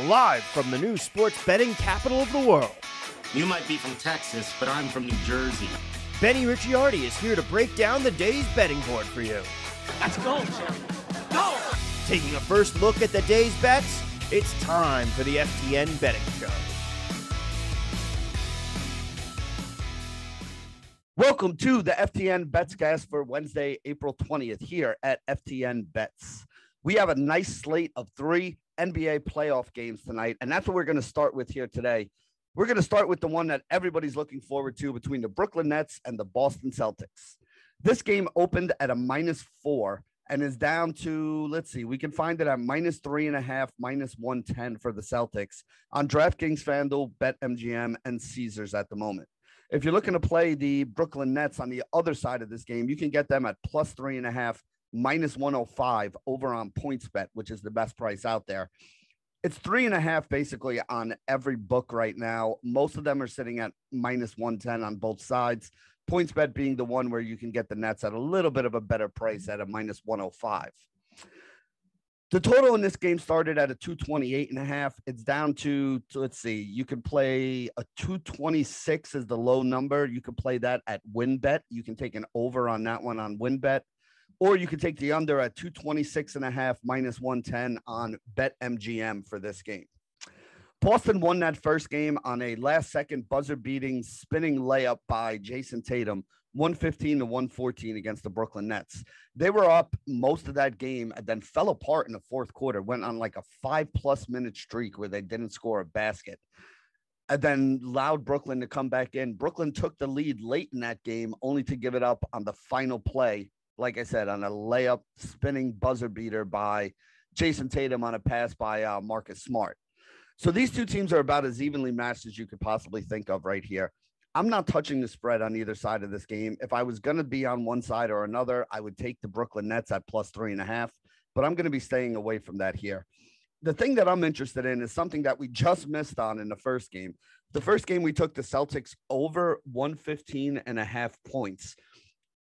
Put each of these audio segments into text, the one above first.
live from the new sports betting capital of the world. You might be from Texas, but I'm from New Jersey. Benny Ricciardi is here to break down the day's betting board for you. Let's go, Jim. Go! Taking a first look at the day's bets, it's time for the FTN Betting Show. Welcome to the FTN Bets Cast for Wednesday, April 20th here at FTN Bets. We have a nice slate of 3 NBA playoff games tonight, and that's what we're going to start with here today. We're going to start with the one that everybody's looking forward to between the Brooklyn Nets and the Boston Celtics. This game opened at a -4 and is down to, let's see, we can find it at -3.5, -110 for the Celtics on DraftKings, FanDuel, BetMGM, and Caesars at the moment. If you're looking to play the Brooklyn Nets on the other side of this game, you can get them at +3.5, -105 over on PointsBet, which is the best price out there. It's 3.5 basically on every book right now. Most of them are sitting at -110 on both sides. PointsBet being the one where you can get the Nets at a little bit of a better price at a -105. The total in this game started at a 228.5. It's down to, let's see, you can play a 226 is the low number. You can play that at WinBet. You can take an over on that one on WinBet. Or you could take the under at 226.5 -110 on BetMGM for this game. Boston won that first game on a last-second buzzer-beating spinning layup by Jason Tatum, 115 to 114 against the Brooklyn Nets. They were up most of that game and then fell apart in the fourth quarter, went on like a 5+ minute streak where they didn't score a basket, and then allowed Brooklyn to come back in. Brooklyn took the lead late in that game, only to give it up on the final play, like I said, on a layup spinning buzzer beater by Jason Tatum on a pass by Marcus Smart. So these two teams are about as evenly matched as you could possibly think of right here. I'm not touching the spread on either side of this game. If I was going to be on one side or another, I would take the Brooklyn Nets at +3.5, but I'm going to be staying away from that here. The thing that I'm interested in is something that we just missed on in the first game. The first game, we took the Celtics over 115.5 points,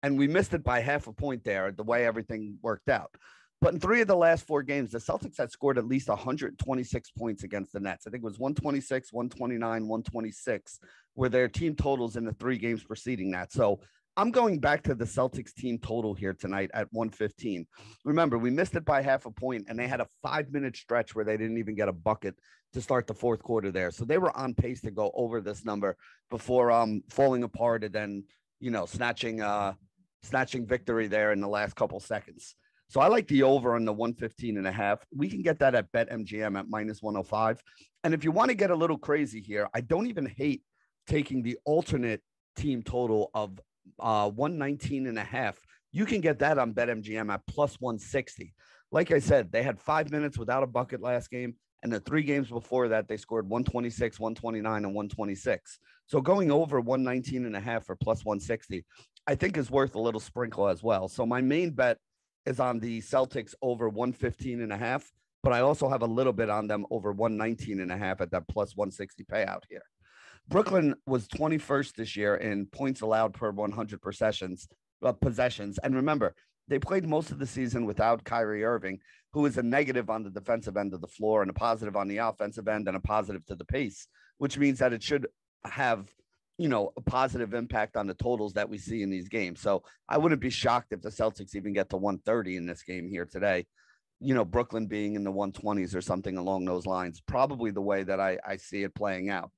and we missed it by half a point there, the way everything worked out. But in 3 of the last 4 games, the Celtics had scored at least 126 points against the Nets. I think it was 126, 129, 126 were their team totals in the 3 games preceding that. So I'm going back to the Celtics team total here tonight at 115. Remember, we missed it by half a point, and they had a 5-minute stretch where they didn't even get a bucket to start the fourth quarter there. So they were on pace to go over this number before falling apart and then, snatching victory there in the last couple seconds. So I like the over on the 115.5. We can get that at BetMGM at -105. And if you want to get a little crazy here, I don't even hate taking the alternate team total of 119.5. You can get that on BetMGM at +160. Like I said, they had 5 minutes without a bucket last game. And the 3 games before that, they scored 126, 129, and 126. So going over 119.5 for +160, I think is worth a little sprinkle as well. So my main bet is on the Celtics over 115.5, but I also have a little bit on them over 119.5 at that +160 payout here. Brooklyn was 21st this year in points allowed per 100 possessions. And remember, they played most of the season without Kyrie Irving, who is a negative on the defensive end of the floor and a positive on the offensive end and a positive to the pace, which means that it should have, a positive impact on the totals that we see in these games. So I wouldn't be shocked if the Celtics even get to 130 in this game here today. Brooklyn being in the 120s or something along those lines, probably the way that I see it playing out.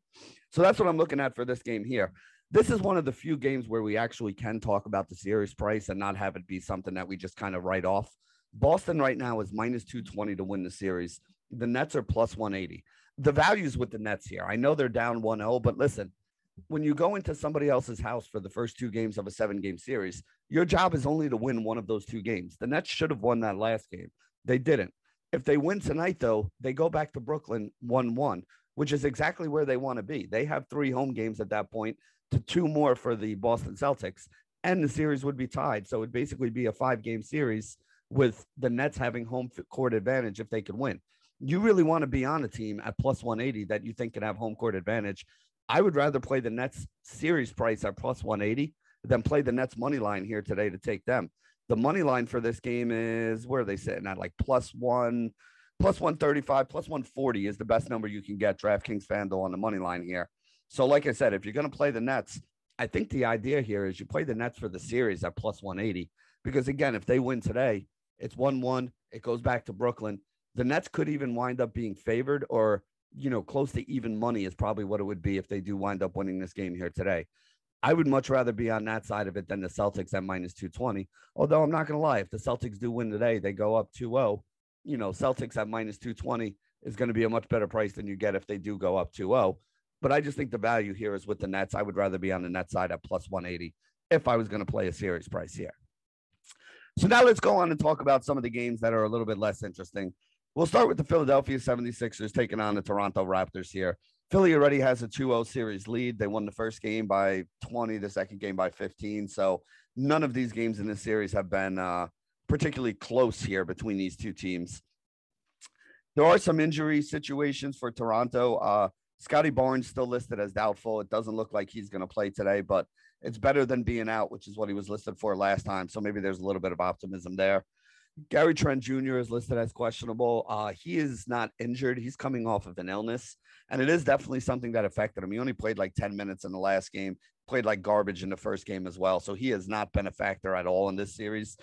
So that's what I'm looking at for this game here. This is one of the few games where we actually can talk about the series price and not have it be something that we just kind of write off. Boston right now is -220 to win the series. The Nets are +180. The values with the Nets here, I know they're down 1-0, but listen, when you go into somebody else's house for the first 2 games of a 7-game series, your job is only to win one of those 2 games. The Nets should have won that last game. They didn't. If they win tonight, though, they go back to Brooklyn 1-1, which is exactly where they want to be. They have 3 home games at that point to 2 more for the Boston Celtics, and the series would be tied. So it would basically be a 5-game series with the Nets having home court advantage if they could win. You really want to be on a team at +180 that you think can have home court advantage. I would rather play the Nets series price at +180 than play the Nets money line here today to take them. The money line for this game is, where are they sitting at? Like +1, Plus 135, plus 140 is the best number you can get. DraftKings FanDuel on the money line here. So like I said, if you're going to play the Nets, I think the idea here is you play the Nets for the series at plus 180. Because again, if they win today, it's 1-1. It goes back to Brooklyn. The Nets could even wind up being favored, or, close to even money is probably what it would be if they do wind up winning this game here today. I would much rather be on that side of it than the Celtics at minus 220. Although I'm not going to lie, if the Celtics do win today, they go up 2-0. Celtics at minus 220 is going to be a much better price than you get if they do go up 2-0. But I just think the value here is with the Nets. I would rather be on the Nets side at plus 180 if I was going to play a series price here. So now let's go on and talk about some of the games that are a little bit less interesting. We'll start with the Philadelphia 76ers taking on the Toronto Raptors here. Philly already has a 2-0 series lead. They won the first game by 20, the second game by 15. So none of these games in this series have been particularly close here between these two teams. There are some injury situations for Toronto. Scotty Barnes still listed as doubtful. It doesn't look like he's going to play today, but it's better than being out, which is what he was listed for last time. So maybe there's a little bit of optimism there. Gary Trent Jr. is listed as questionable. He is not injured. He's coming off of an illness, and it is definitely something that affected him. He only played like 10 minutes in the last game, played like garbage in the first game as well. So he has not been a factor at all in this series.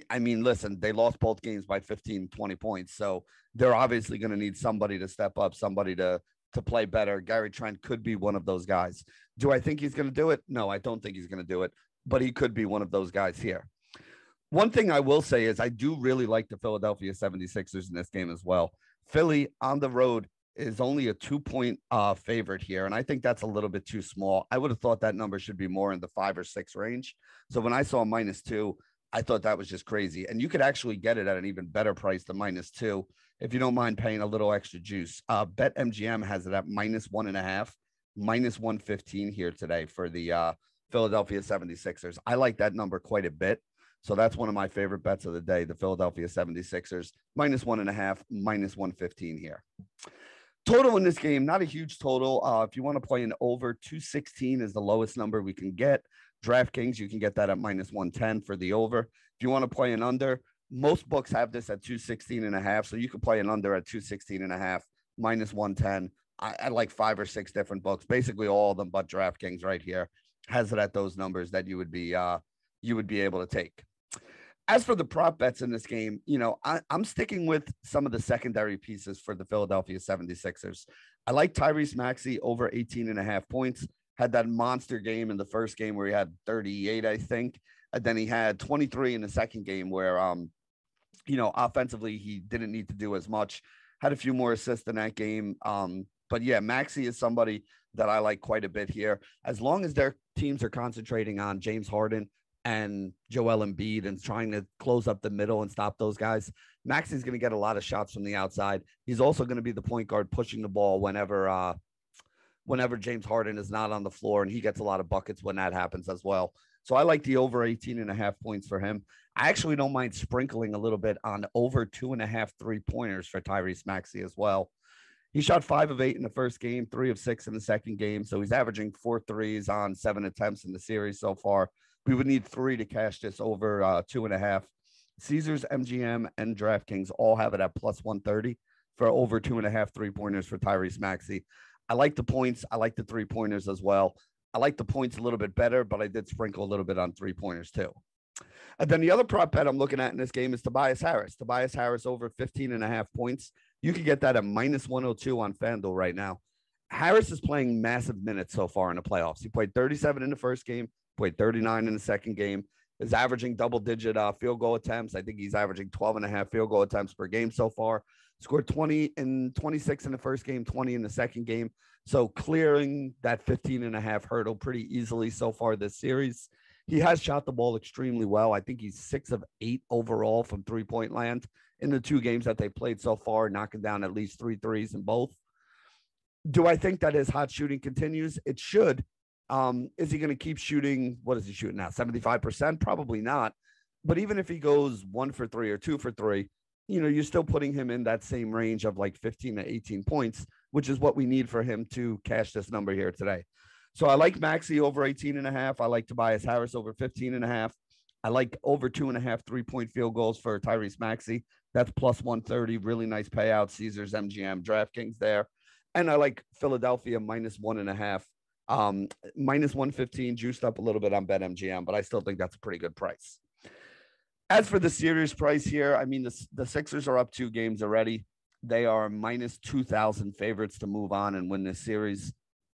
I mean, listen, they lost both games by 15, 20 points. So they're obviously going to need somebody to step up, somebody to play better. Gary Trent could be one of those guys. Do I think he's going to do it? No, I don't think he's going to do it, but he could be one of those guys here. One thing I will say is I do really like the Philadelphia 76ers in this game as well. Philly on the road is only a 2-point favorite here, and I think that's a little bit too small. I would have thought that number should be more in the 5 or 6 range. So when I saw -2, I thought that was just crazy. And you could actually get it at an even better price than -2 if you don't mind paying a little extra juice. BetMGM has it at -1.5, -115 here today for the Philadelphia 76ers. I like that number quite a bit. So that's one of my favorite bets of the day, the Philadelphia 76ers, -1.5, -115 here. Total in this game, not a huge total. If you want to play an over, 216 is the lowest number we can get. DraftKings, you can get that at -110 for the over. If you want to play an under, most books have this at 216.5. So you could play an under at 216.5, -110. I like 5 or 6 different books, basically all of them, but DraftKings right here has it at those numbers that you would be able to take. As for the prop bets in this game, I'm sticking with some of the secondary pieces for the Philadelphia 76ers. I like Tyrese Maxey over 18.5 points. Had that monster game in the first game where he had 38, I think. And then he had 23 in the second game where, offensively, he didn't need to do as much. Had a few more assists in that game. But yeah, Maxey is somebody that I like quite a bit here. As long as their teams are concentrating on James Harden and Joel Embiid and trying to close up the middle and stop those guys, Maxey's going to get a lot of shots from the outside. He's also going to be the point guard pushing the ball whenever James Harden is not on the floor, and he gets a lot of buckets when that happens as well. So I like the over 18.5 points for him. I actually don't mind sprinkling a little bit on over 2.5 3-pointers for Tyrese Maxey as well. He shot 5 of 8 in the first game, 3 of 6 in the second game. So he's averaging 4 threes on 7 attempts in the series so far. We would need 3 to cash this over 2.5. Caesars, MGM, and DraftKings all have it at plus 130 for over 2.5 3-pointers for Tyrese Maxey. I like the points. I like the 3-pointers as well. I like the points a little bit better, but I did sprinkle a little bit on 3-pointers too. And then the other prop bet I'm looking at in this game is Tobias Harris. Tobias Harris over 15.5 points. You can get that at -102 on FanDuel right now. Harris is playing massive minutes so far in the playoffs. He played 37 in the first game, played 39 in the second game, is averaging double-digit field goal attempts. I think he's averaging 12.5 field goal attempts per game so far. Scored 20 and 26 in the first game, 20 in the second game. So clearing that 15.5 hurdle pretty easily so far this series. He has shot the ball extremely well. I think he's 6 of 8 overall from three-point land in the 2 games that they played so far, knocking down at least 3 threes in both. Do I think that his hot shooting continues? It should. Is he going to keep shooting? What is he shooting now? 75%? Probably not. But even if he goes 1 for 3 or 2 for 3, you're still putting him in that same range of like 15 to 18 points, which is what we need for him to cash this number here today. So I like Maxey over 18.5. I like Tobias Harris over 15.5. I like over 2.5 3-point field goals for Tyrese Maxey. That's plus 130. Really nice payout. Caesars, MGM, DraftKings there. And I like Philadelphia minus 1.5. Minus 115, juiced up a little bit on BetMGM, but I still think that's a pretty good price. As for the series price here, I mean, the Sixers are up 2 games already. They are minus 2,000 favorites to move on and win this series.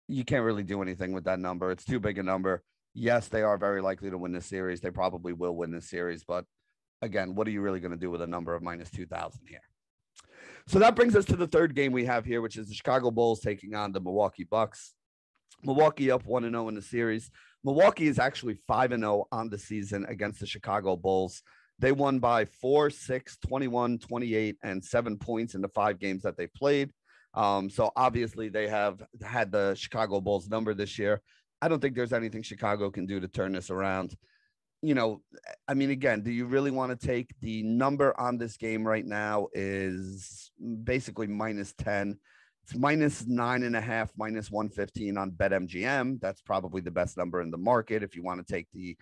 You can't really do anything with that number. It's too big a number. Yes, they are very likely to win this series. They probably will win this series. But again, what are you really going to do with a number of minus 2,000 here? So that brings us to the third game we have here, which is the Chicago Bulls taking on the Milwaukee Bucks. Milwaukee up 1-0 in the series. Milwaukee is actually 5-0 on the season against the Chicago Bulls. They won by 4, 6, 21, 28, and 7 points in the 5 games that they played. So obviously they have had the Chicago Bulls number this year. I don't think there's anything Chicago can do to turn this around. You know, I mean, again, do you really want to take the number on this game right now is basically minus 10. It's minus 9.5, minus 115 on BetMGM. That's probably the best number in the market. If you want to take the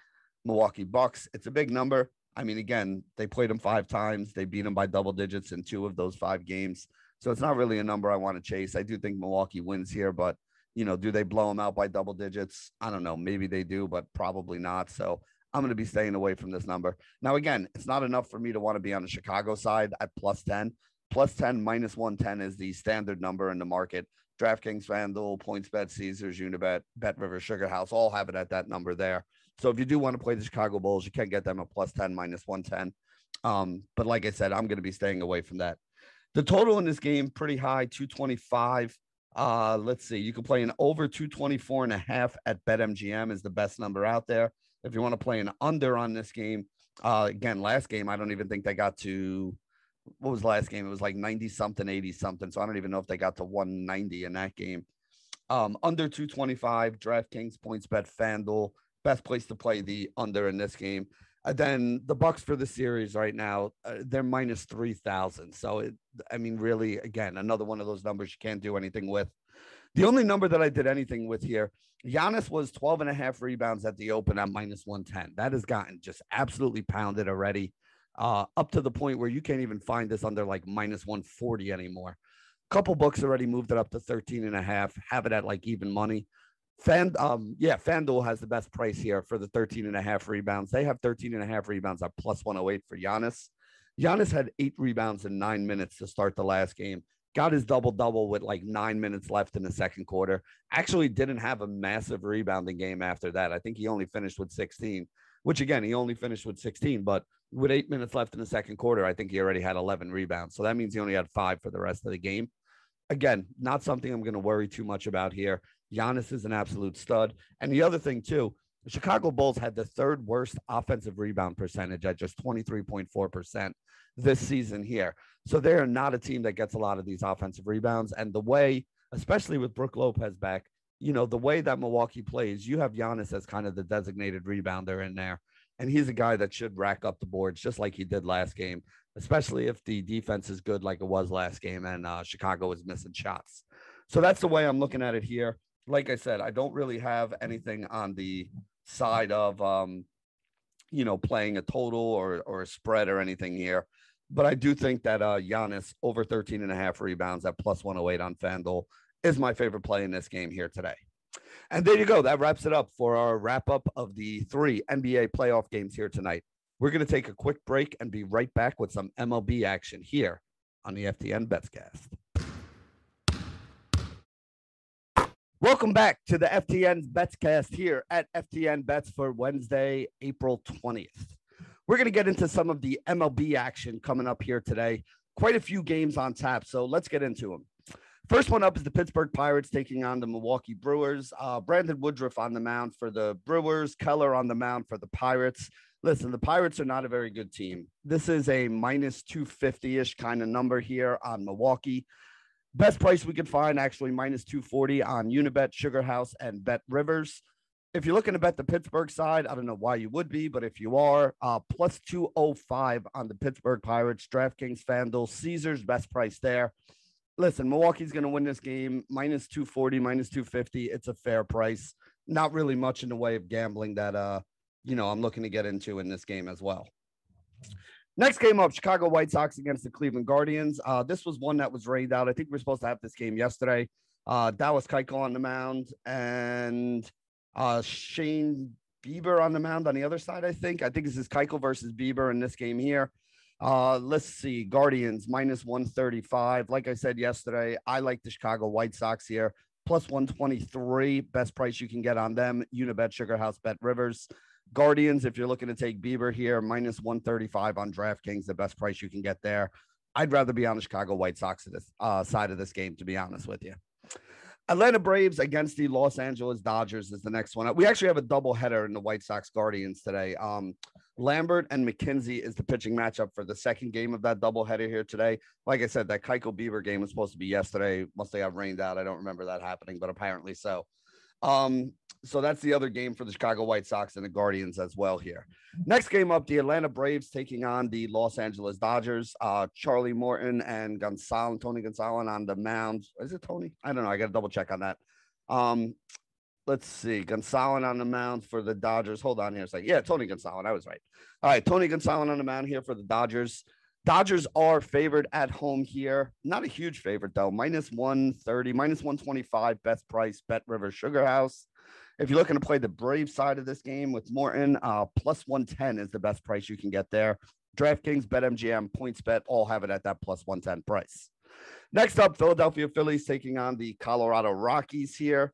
Milwaukee Bucks, it's a big number. I mean, again, they played them 5 times. They beat them by double digits in 2 of those 5 games. So it's not really a number I want to chase. I do think Milwaukee wins here, but, you know, do they blow them out by double digits? I don't know. Maybe they do, but probably not. So I'm going to be staying away from this number. Now, again, it's not enough for me to want to be on the Chicago side at plus 10. Plus 10, minus 110 is the standard number in the market. DraftKings, FanDuel, PointsBet, Caesars, Unibet, BetRivers, Sugar House, all have it at that number there. So if you do want to play the Chicago Bulls, you can get them at plus 10, minus 110. But like I said, I'm going to be staying away from that. The total in this game, pretty high, 225. Let's see. You can play an over 224.5 at BetMGM is the best number out there. If you want to play an under on this game, again, last game, I don't even think they got to, what was the last game? It was like 90-something, 80-something. So I don't even know if they got to 190 in that game. Under 225, DraftKings, PointsBet, FanDuel, best place to play the under in this game. Then the Bucks for the series right now, they're minus 3,000. So, I mean, really, again, another one of those numbers you can't do anything with. The only number that I did anything with here, Giannis was 12.5 rebounds at the open at minus 110. That has gotten just absolutely pounded already, up to the point where you can't even find this under like minus 140 anymore. A couple books already moved it up to 13.5, have it at like even money. FanDuel has the best price here for the 13.5 rebounds. They have 13.5 rebounds at plus 108 for Giannis. Giannis had 8 rebounds in 9 minutes to start the last game. Got his double-double with like 9 minutes left in the second quarter. Actually didn't have a massive rebounding game after that. I think he only finished with 16, which again, he only finished with 16, but with 8 minutes left in the second quarter, I think he already had 11 rebounds. So that means he only had 5 for the rest of the game. Again, not something I'm going to worry too much about here. Giannis is an absolute stud. And the other thing, too, the Chicago Bulls had the 3rd worst offensive rebound percentage at just 23.4% this season here. So they are not a team that gets a lot of these offensive rebounds. And the way, especially with Brook Lopez back, you know, the way that Milwaukee plays, you have Giannis as kind of the designated rebounder in there. And he's a guy that should rack up the boards just like he did last game, especially if the defense is good like it was last game and Chicago is missing shots. So that's the way I'm looking at it here. Like I said, I don't really have anything on the side of, playing a total or a spread or anything here. But I do think that Giannis over 13.5 rebounds at plus 108 on FanDuel is my favorite play in this game here today. And there you go. That wraps it up for our wrap up of the 3 NBA playoff games here tonight. We're going to take a quick break and be right back with some MLB action here on the FTN Bets Cast. Welcome back to the FTN Bets Cast here at FTN Bets for Wednesday, April 20th. We're going to get into some of the MLB action coming up here today. Quite a few games on tap, so let's get into them. First one up is the Pittsburgh Pirates taking on the Milwaukee Brewers. Brandon Woodruff on the mound for the Brewers, Keller on the mound for the Pirates. Listen, the Pirates are not a very good team. This is a minus 250-ish kind of number here on Milwaukee. Best price we could find, actually, minus 240 on Unibet, Sugar House, and BetRivers. If you're looking to bet the Pittsburgh side, I don't know why you would be, but if you are, plus 205 on the Pittsburgh Pirates, DraftKings, FanDuel, Caesars, best price there. Listen, Milwaukee's going to win this game, minus 240, minus 250. It's a fair price. Not really much in the way of gambling that I'm looking to get into in this game as well. Next game up, Chicago White Sox against the Cleveland Guardians. This was one that was rained out. I think we were supposed to have this game yesterday. Dallas Keuchel on the mound and Shane Bieber on the mound on the other side, I think. This is Keuchel versus Bieber in this game here. Let's see. Guardians minus 135. Like I said yesterday, I like the Chicago White Sox here. Plus 123. Best price you can get on them. Unibet, Sugar House, Bet Rivers. Guardians, if you're looking to take Bieber here, minus 135 on DraftKings, the best price you can get there. I'd rather be on the Chicago White Sox side of this game, to be honest with you. Atlanta Braves against the Los Angeles Dodgers is the next one. We actually have a doubleheader in the White Sox Guardians today. Lambert and McKenzie is the pitching matchup for the second game of that doubleheader here today. Like I said, that Keuchel Bieber game was supposed to be yesterday. Must have got rained out. I don't remember that happening, but apparently so. So that's the other game for the Chicago White Sox and the Guardians as well here. Next game up, the Atlanta Braves taking on the Los Angeles Dodgers. Charlie Morton and Tony Gonsolin on the mound. Is it Tony? I don't know. I got to double check on that. Let's see. Gonsolin on the mound for the Dodgers. Hold on here a second. Yeah, Tony Gonsolin. I was right. All right, Tony Gonsolin on the mound here for the Dodgers. Dodgers are favored at home here. Not a huge favorite, though. Minus 130, minus 125, best price, Bet Rivers, Sugar House. If you're looking to play the Brave side of this game with Morton, plus 110 is the best price you can get there. DraftKings, BetMGM, PointsBet, all have it at that plus 110 price. Next up, Philadelphia Phillies taking on the Colorado Rockies here.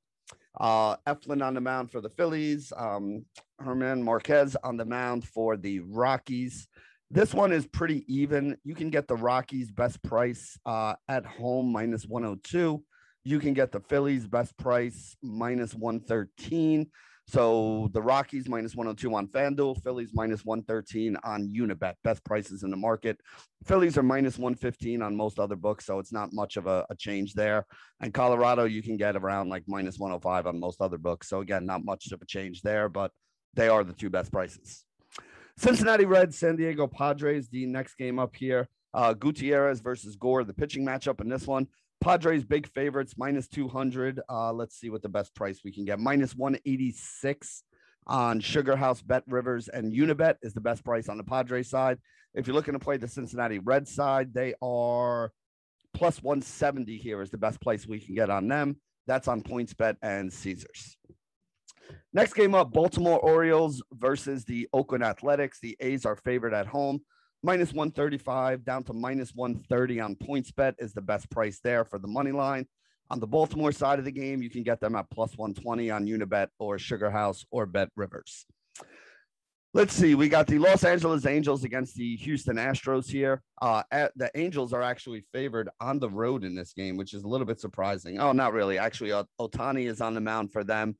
Eflin on the mound for the Phillies. Herman Marquez on the mound for the Rockies. This one is pretty even. You can get the Rockies best price at home, minus 102. You can get the Phillies best price, minus 113. So the Rockies minus 102 on FanDuel, Phillies minus 113 on Unibet. Best prices in the market. Phillies are minus 115 on most other books, so it's not much of a change there. And Colorado, you can get around like minus 105 on most other books. So again, not much of a change there, but they are the two best prices. Cincinnati Reds, San Diego Padres, the next game up here. Gutierrez versus Gore, the pitching matchup in this one. Padres big favorites, minus 200. Let's see what the best price we can get. Minus 186 on Sugar House, Bet Rivers, and Unibet is the best price on the Padres side. If you're looking to play the Cincinnati Reds side, they are plus 170 here is the best place we can get on them. That's on PointsBet and Caesars. Next game up, Baltimore Orioles versus the Oakland Athletics. The A's are favored at home. Minus 135 down to minus 130 on PointsBet is the best price there for the money line. On the Baltimore side of the game, you can get them at plus 120 on Unibet or Sugar House or Bet Rivers. Let's see. We got the Los Angeles Angels against the Houston Astros here. The Angels are actually favored on the road in this game, which is a little bit surprising. Oh, not really. Actually, Ohtani is on the mound for them.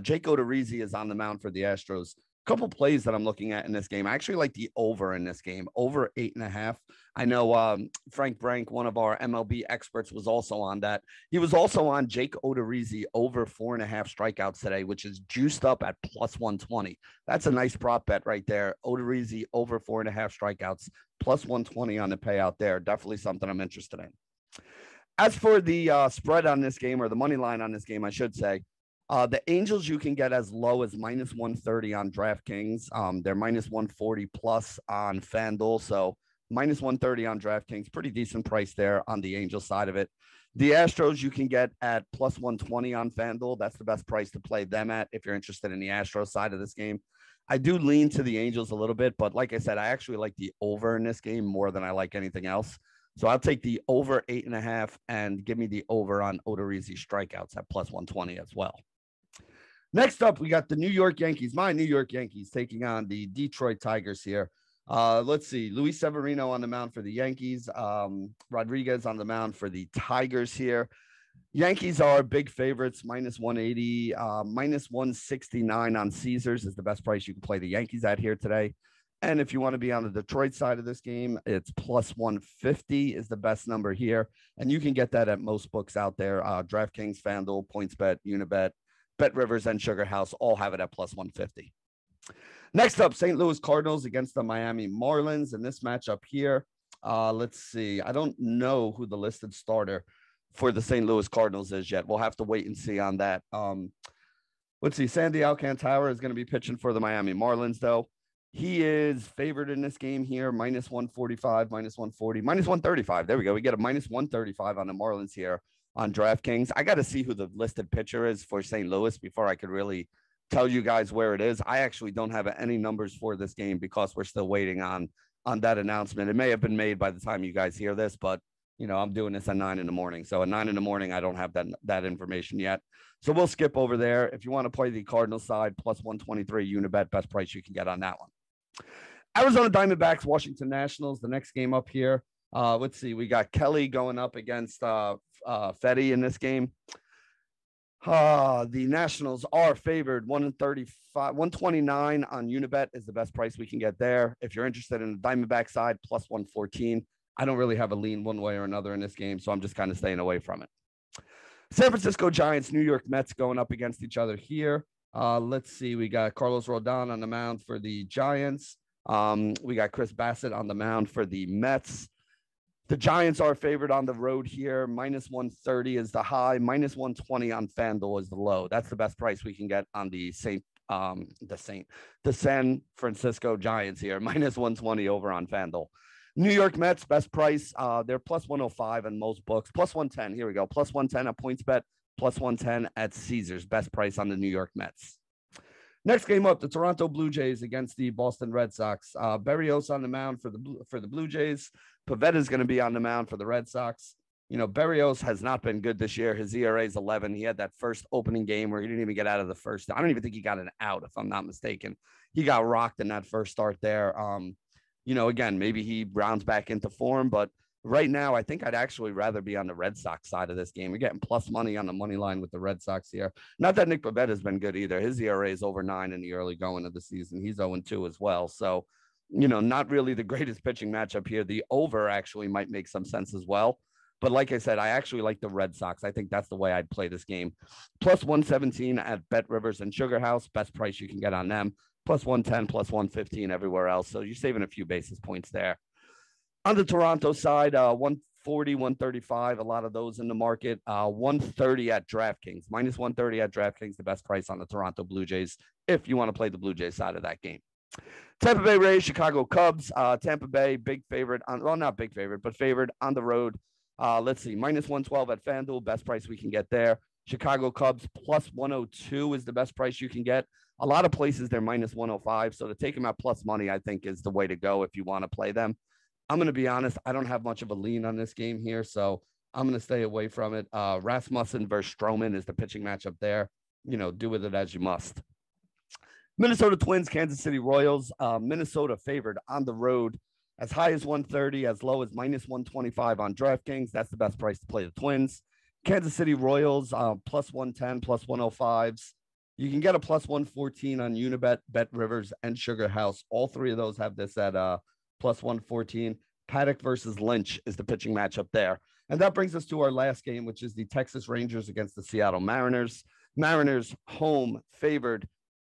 Jake Odorizzi is on the mound for the Astros. Couple plays that I'm looking at in this game. I actually like the over in this game, over 8.5. I know Frank Brank, one of our MLB experts, was also on that. He was also on Jake Odorizzi over 4.5 strikeouts today, which is juiced up at plus 120. That's a nice prop bet right there. Odorizzi over 4.5 strikeouts, plus 120 on the payout there. Definitely something I'm interested in. As for the spread on this game, or the money line on this game, I should say, the Angels you can get as low as minus 130 on DraftKings. They're minus 140 plus on FanDuel. So minus 130 on DraftKings, pretty decent price there on the Angels side of it. The Astros you can get at plus 120 on FanDuel. That's the best price to play them at if you're interested in the Astros side of this game. I do lean to the Angels a little bit, but like I said, I actually like the over in this game more than I like anything else. So I'll take the over 8.5 and give me the over on Odorizzi strikeouts at plus 120 as well. Next up, we got the New York Yankees, my New York Yankees, taking on the Detroit Tigers here. Let's see. Luis Severino on the mound for the Yankees. Rodriguez on the mound for the Tigers here. Yankees are big favorites, minus 180, minus 169 on Caesars is the best price you can play the Yankees at here today. And if you want to be on the Detroit side of this game, it's plus 150 is the best number here. And you can get that at most books out there. DraftKings, FanDuel, PointsBet, Unibet, Bet Rivers, and Sugar House all have it at plus 150. Next up, St. Louis Cardinals against the Miami Marlins. In this matchup here, let's see. I don't know who the listed starter for the St. Louis Cardinals is yet. We'll have to wait and see on that. Let's see. Sandy Alcantara is going to be pitching for the Miami Marlins, though. He is favored in this game here, minus 145, minus 140, minus 135. There we go. We get a minus 135 on the Marlins here on DraftKings. I got to see who the listed pitcher is for St. Louis before I could really tell you guys where it is. I actually don't have any numbers for this game because we're still waiting on that announcement. It may have been made by the time you guys hear this, but I'm doing this at 9 a.m. So at 9 a.m, I don't have that information yet. So we'll skip over there. If you want to play the Cardinals side, plus 123 Unibet, best price you can get on that one. Arizona Diamondbacks, Washington Nationals, the next game up here. Let's see. We got Kelly going up against Fetty in this game. The Nationals are favored 135, 129 on Unibet is the best price we can get there. If you're interested in the Diamondback side, plus 114. I don't really have a lean one way or another in this game, so I'm just kind of staying away from it. San Francisco Giants, New York Mets going up against each other here. Let's see. We got Carlos Rodon on the mound for the Giants. We got Chris Bassett on the mound for the Mets. The Giants are favored on the road here. Minus 130 is the high. Minus 120 on FanDuel is the low. That's the best price we can get on the San Francisco Giants here. Minus 120 over on FanDuel. New York Mets, best price. They're plus 105 in most books. Plus 110. Here we go. Plus 110 at PointsBet. Plus 110 at Caesars. Best price on the New York Mets. Next game up, the Toronto Blue Jays against the Boston Red Sox. Berrios on the mound for the Blue Jays. Pivetta is going to be on the mound for the Red Sox. Berrios has not been good this year. His ERA is 11. He had that first opening game where he didn't even get out of the first. I don't even think he got an out, if I'm not mistaken. He got rocked in that first start there. Again, maybe he rounds back into form, but right now, I think I'd actually rather be on the Red Sox side of this game. We're getting plus money on the money line with the Red Sox here. Not that Nick Pivetta has been good either. His ERA is over 9 in the early going of the season. He's 0-2 as well. So, not really the greatest pitching matchup here. The over actually might make some sense as well. But like I said, I actually like the Red Sox. I think that's the way I'd play this game. Plus 117 at Bet Rivers and Sugar House. Best price you can get on them. Plus 110, plus 115 everywhere else. So you're saving a few basis points there. On the Toronto side, 140, 135, a lot of those in the market. 130 at DraftKings. Minus 130 at DraftKings, the best price on the Toronto Blue Jays, if you want to play the Blue Jays side of that game. Tampa Bay Rays, Chicago Cubs. Tampa Bay, big favorite. Not big favorite, but favored on the road. Let's see, minus 112 at FanDuel, best price we can get there. Chicago Cubs, plus 102 is the best price you can get. A lot of places, they're minus 105. So to take them at plus money, I think is the way to go if you want to play them. I'm going to be honest. I don't have much of a lean on this game here, so I'm going to stay away from it. Rasmussen versus Stroman is the pitching matchup there. Do with it as you must. Minnesota Twins, Kansas City Royals. Minnesota favored on the road as high as 130, as low as minus 125 on DraftKings. That's the best price to play the Twins. Kansas City Royals, plus 110, plus 105s. You can get a plus 114 on Unibet, Bet Rivers, and Sugar House. All three of those have this at plus 114. Paddock versus Lynch is the pitching matchup there. And that brings us to our last game, which is the Texas Rangers against the Seattle Mariners. Mariners home favored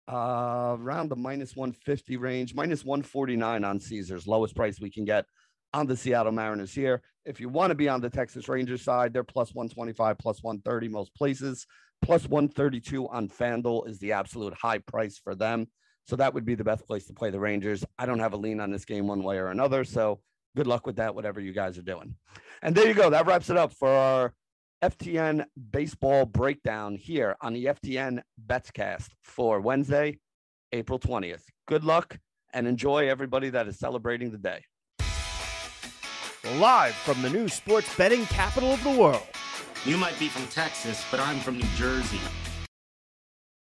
around the minus 150 range, minus 149 on Caesars, lowest price we can get on the Seattle Mariners here. If you want to be on the Texas Rangers side, they're plus 125, plus 130 most places. Plus 132 on FanDuel is the absolute high price for them. So that would be the best place to play the Rangers. I don't have a lean on this game one way or another. So good luck with that, whatever you guys are doing. And there you go. That wraps it up for our FTN baseball breakdown here on the FTN Bets Cast for Wednesday, April 20th. Good luck and enjoy everybody that is celebrating the day. Live from the new sports betting capital of the world. You might be from Texas, but I'm from New Jersey.